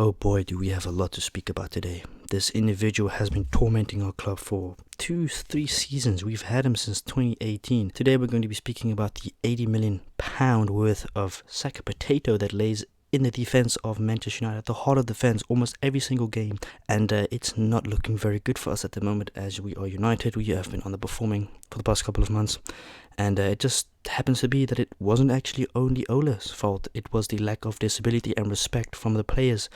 Oh boy, do we have a lot to speak about today. This individual has been tormenting our club for 3 seasons. We've had him since 2018. Today we're going to be speaking about the £80 million worth of sack of potato that lays in the defense of Manchester United, at the heart of the defense, almost every single game. And it's not looking very good for us at the moment as we are United. We have been underperforming for the past couple of months. And it just happens to be that it wasn't actually only Ola's fault. It was the lack of disability and respect from the players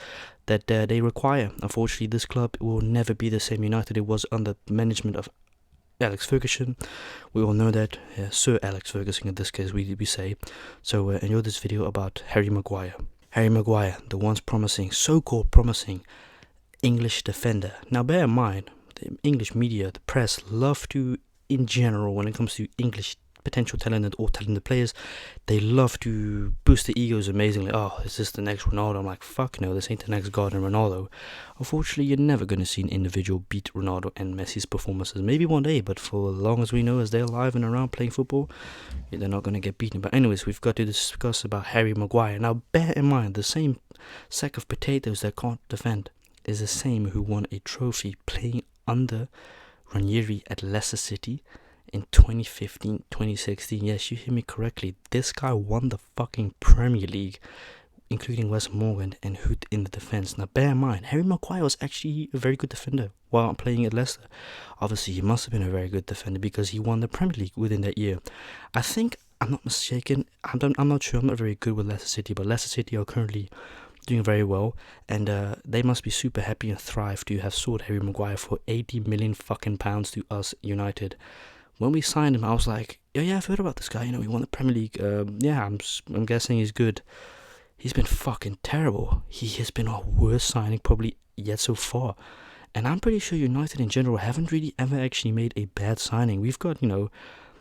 that they require. Unfortunately, this club will never be the same United it was under the management of Alex Ferguson. We all know that, Sir Alex Ferguson in this case, we say. So enjoy this video about Harry Maguire. Harry Maguire, the once promising, so-called promising English defender. Now bear in mind, the English media, the press, love to, in general, when it comes to English potential talented or talented players, they love to boost the egos amazingly. Oh, is this the next Ronaldo? I'm like, fuck no, this ain't the next God and Ronaldo. Unfortunately, you're never going to see an individual beat Ronaldo and Messi's performances. Maybe one day, but for as long as we know, as they're alive and around playing football, they're not going to get beaten. But anyways, we've got to discuss about Harry Maguire. Now, bear in mind, the same sack of potatoes that can't defend is the same who won a trophy playing under Ranieri at Leicester City in 2015, 2016. Yes, you hear me correctly. This guy won the fucking Premier League, including Wes Morgan and Hood in the defense. Now, bear in mind, Harry Maguire was actually a very good defender while playing at Leicester. Obviously, he must have been a very good defender because he won the Premier League within that year. I think, I'm not mistaken, I'm not sure, I'm not very good with Leicester City, but Leicester City are currently doing very well, and they must be super happy and thrive to have sold Harry Maguire for 80 million fucking pounds to us United. When we signed him, I was like, yeah, I've heard about this guy. He won the Premier League. I'm guessing he's good. He's been fucking terrible. He has been our worst signing probably yet so far. And I'm pretty sure United in general haven't really ever actually made a bad signing. We've got,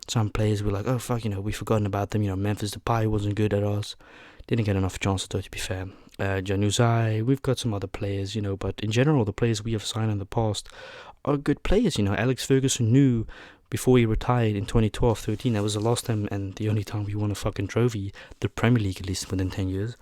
some players we're like, oh fuck, we've forgotten about them. Memphis Depay wasn't good at us. Didn't get enough chances though, to be fair. Januzaj, we've got some other players, but in general, the players we have signed in the past are good players. Alex Ferguson knew before he retired in 2012-13, that was the last time and the only time we won a fucking trophy, the Premier League, at least within 10 years.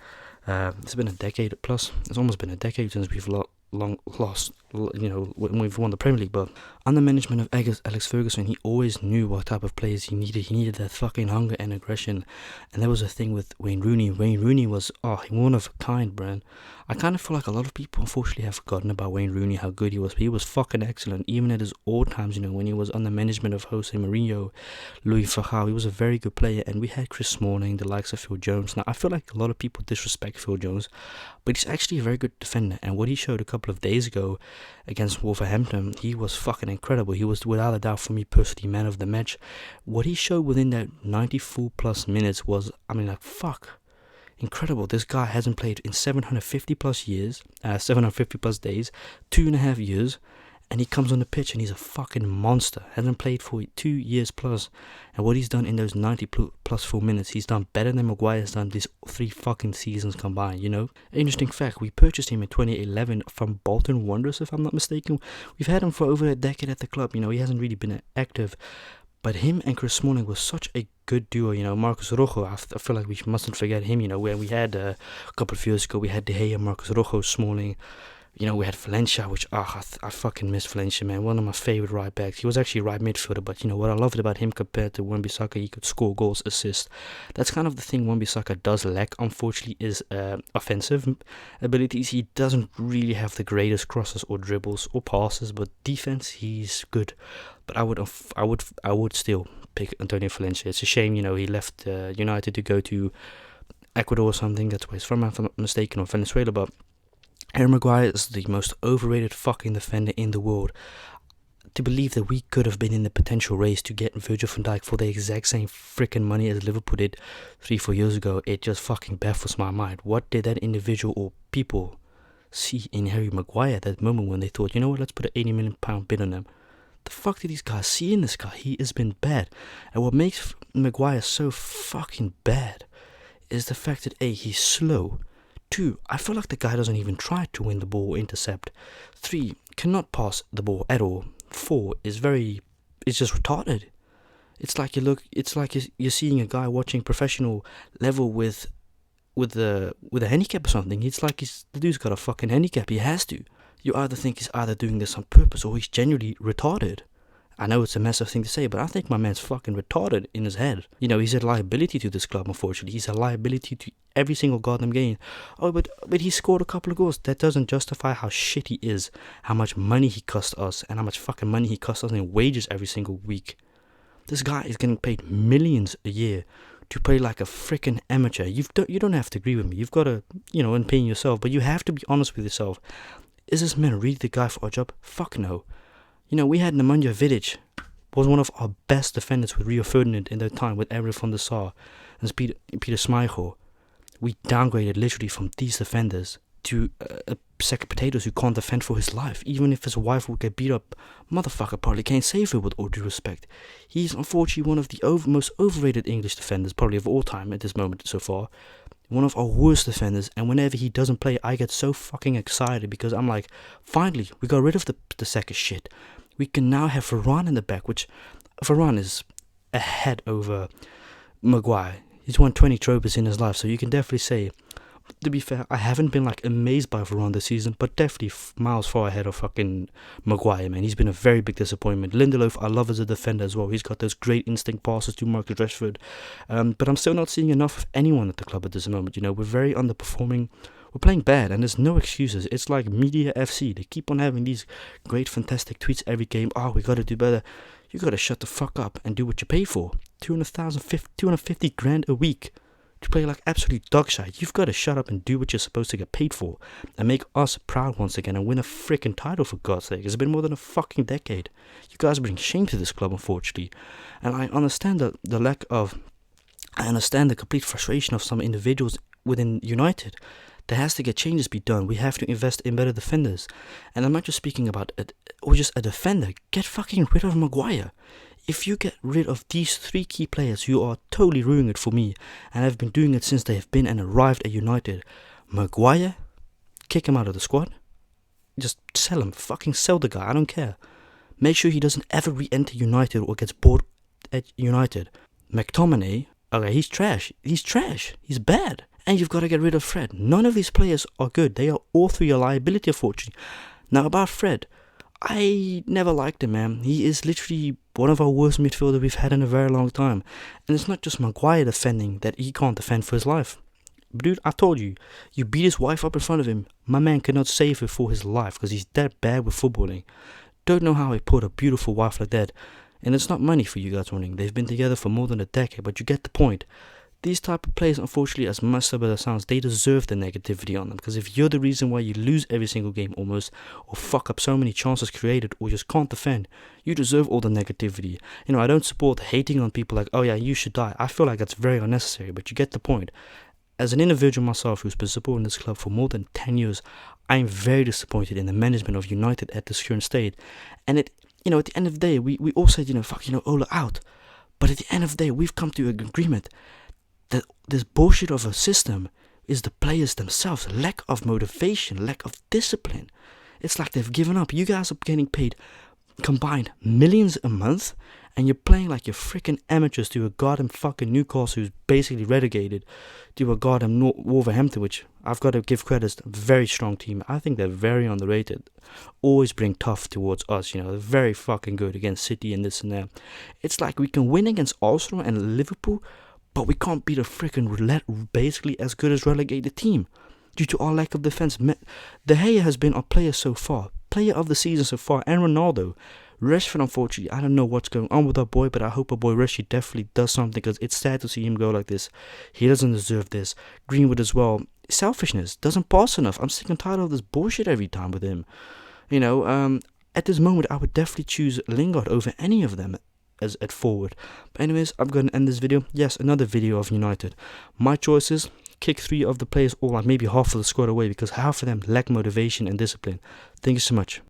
It's been a decade plus. It's almost been a decade since we've lost, when we've won the Premier League. But under management of Alex Ferguson, he always knew what type of players he needed. He needed that fucking hunger and aggression. And there was a thing with Wayne Rooney. Wayne Rooney was, one of a kind, man. I kind of feel like a lot of people unfortunately have forgotten about Wayne Rooney, how good he was. But he was fucking excellent, even at his old times, when he was under management of Jose Mourinho, Louis van Gaal. He was a very good player, and we had Chris Smalling, the likes of Phil Jones. Now, I feel like a lot of people disrespect Phil Jones, but he's actually a very good defender, and what he showed a couple of days ago against Wolverhampton, he was fucking incredible. He was, without a doubt, for me personally, man of the match. What he showed within that 94 plus minutes was, fuck, incredible. This guy hasn't played in 750 plus years, 750 plus days, 2.5 years, and he comes on the pitch and he's a fucking monster. Hasn't played for 2 years plus, and what he's done in those 90 plus 4 minutes, he's done better than Maguire's done these 3 fucking seasons combined. Interesting fact, we purchased him in 2011 from Bolton Wanderers, if I'm not mistaken. We've had him for over a decade at the club. He hasn't really been active. But him and Chris Smalling was such a good duo. Marcos Rojo, I feel like we mustn't forget him. Where we had a couple of years ago, we had De Gea, Marcos Rojo, Smalling. We had Valencia, which, I fucking miss Valencia, man. One of my favorite right backs. He was actually a right midfielder, but what I loved about him compared to Wan-Bissaka, he could score goals, assist. That's kind of the thing Wan-Bissaka does lack, unfortunately, is offensive abilities. He doesn't really have the greatest crosses or dribbles or passes, but defense, he's good. But I would still pick Antonio Valencia. It's a shame, he left United to go to Ecuador or something. That's where he's from, if I'm not mistaken, or Venezuela. But Harry Maguire is the most overrated fucking defender in the world. To believe that we could have been in the potential race to get Virgil van Dijk for the exact same freaking money as Liverpool did 3-4 years ago, it just fucking baffles my mind. What did that individual or people see in Harry Maguire at that moment when they thought, let's put an £80 million bid on him? The fuck did these guys see in this guy? He has been bad. And what makes Maguire so fucking bad is the fact that A, he's slow. 2, I feel like the guy doesn't even try to win the ball or intercept. 3, cannot pass the ball at all. 4, it's just retarded. It's like you're seeing a guy watching professional level with with a handicap or something. It's like the dude's got a fucking handicap. He has to. You either think he's either doing this on purpose or he's genuinely retarded. I know it's a massive thing to say, but I think my man's fucking retarded in his head. You know, he's a liability to this club, unfortunately. He's a liability to every single goddamn game. Oh, but he scored a couple of goals. That doesn't justify how shit he is, how much money he cost us, and how much fucking money he costs us in wages every single week. This guy is getting paid millions a year to play like a freaking amateur. You don't have to agree with me. You've got to, opinion yourself, but you have to be honest with yourself. Is this man really the guy for our job? Fuck no. We had Nemanja Vidic, was one of our best defenders with Rio Ferdinand in their time, with Eric van der Sar and Peter Schmeichel. We downgraded literally from these defenders to a sack of potatoes who can't defend for his life. Even if his wife would get beat up, motherfucker probably can't save her, with all due respect. He's unfortunately one of the most overrated English defenders probably of all time at this moment so far. One of our worst defenders, and whenever he doesn't play, I get so fucking excited because I'm like, finally, we got rid of the sack of shit. We can now have Varane in the back, which Varane is ahead over Maguire. He's won 20 trophies in his life, so you can definitely say, to be fair, I haven't been like amazed by Varane this season, but definitely miles far ahead of fucking Maguire, man. He's been a very big disappointment. Lindelof, I love as a defender as well. He's got those great instinct passes to Marcus Rashford, but I'm still not seeing enough of anyone at the club at this moment. We're very underperforming. We're playing bad, and there's no excuses. It's like Media FC. They keep on having these great, fantastic tweets every game. Oh, we got to do better. You got to shut the fuck up and do what you pay for. 250 grand a week to play like absolute dog shit. You've got to shut up and do what you're supposed to get paid for and make us proud once again and win a freaking title, for God's sake. It's been more than a fucking decade. You guys bring shame to this club, unfortunately. And I understand I understand the complete frustration of some individuals within United. There has to get changes be done. We have to invest in better defenders. And I'm not just speaking about just a defender. Get fucking rid of Maguire. If you get rid of these three key players who are totally ruining it for me, and have been doing it since they have been and arrived at United, Maguire, kick him out of the squad. Just sell him. Fucking sell the guy. I don't care. Make sure he doesn't ever re-enter United or gets bored at United. McTominay, okay, he's trash. He's bad. And you've got to get rid of Fred. None of these players are good. They are all three a liability, unfortunately. Now, about Fred, I never liked him, man. He is literally one of our worst midfielders we've had in a very long time. And it's not just Maguire defending that he can't defend for his life. Dude, I told you, you beat his wife up in front of him. My man cannot save her for his life because he's that bad with footballing. Don't know how he put a beautiful wife like that. And it's not money for you guys running. They've been together for more than a decade, but you get the point. These type of players, unfortunately, as messed up as it sounds, they deserve the negativity on them. Because if you're the reason why you lose every single game almost, or fuck up so many chances created, or just can't defend, you deserve all the negativity. I don't support hating on people like, oh yeah, you should die. I feel like that's very unnecessary, but you get the point. As an individual myself who's been supporting this club for more than 10 years, I'm very disappointed in the management of United at this current state. And at the end of the day, we all said, Ola out. But at the end of the day, we've come to an agreement that this bullshit of a system is the players themselves. Lack of motivation, lack of discipline. It's like they've given up. You guys are getting paid combined millions a month, and you're playing like you're freaking amateurs to a goddamn fucking Newcastle who's basically relegated to a goddamn Wolverhampton, which I've got to give credit to. A very strong team. I think they're very underrated. Always bring tough towards us, they're very fucking good against City and this and that. It's like we can win against Arsenal and Liverpool, but we can't beat a freaking roulette basically as good as relegated team due to our lack of defense. De Gea has been our player so far, player of the season so far, and Ronaldo. Rashford, unfortunately, I don't know what's going on with our boy, but I hope our boy Rashford definitely does something because it's sad to see him go like this. He doesn't deserve this. Greenwood as well. Selfishness, doesn't pass enough. I'm sick and tired of this bullshit every time with him. At this moment, I would definitely choose Lingard over any of them as at forward. But anyways, I'm going to end this video. Yes, another video of United. My choices: kick 3 of the players or like maybe half of the squad away because half of them lack motivation and discipline. Thank you so much.